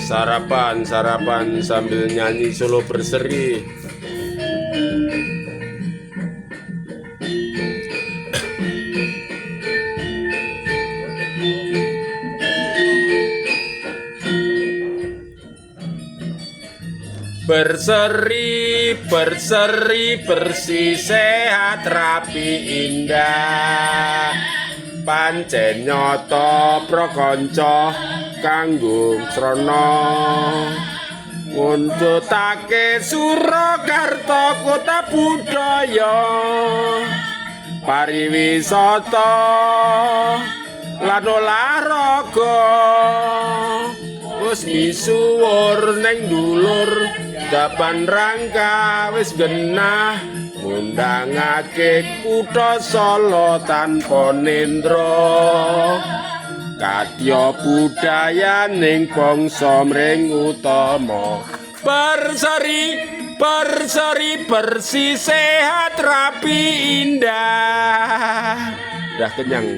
Sarapan sambil nyanyi solo berseri. Berseri bersih sehat rapi indah, pancen nyoto prakanca kanggo srana ngunjutake Surakarta kota budaya pariwisata lan olahraga wis misuwur ning dulur dapan rangka wis genah ngundangake kutha Solo tanpa nendra kadya budaya ning bangsa mring utama berseri bersih sehat rapi indah. Udah kenyang.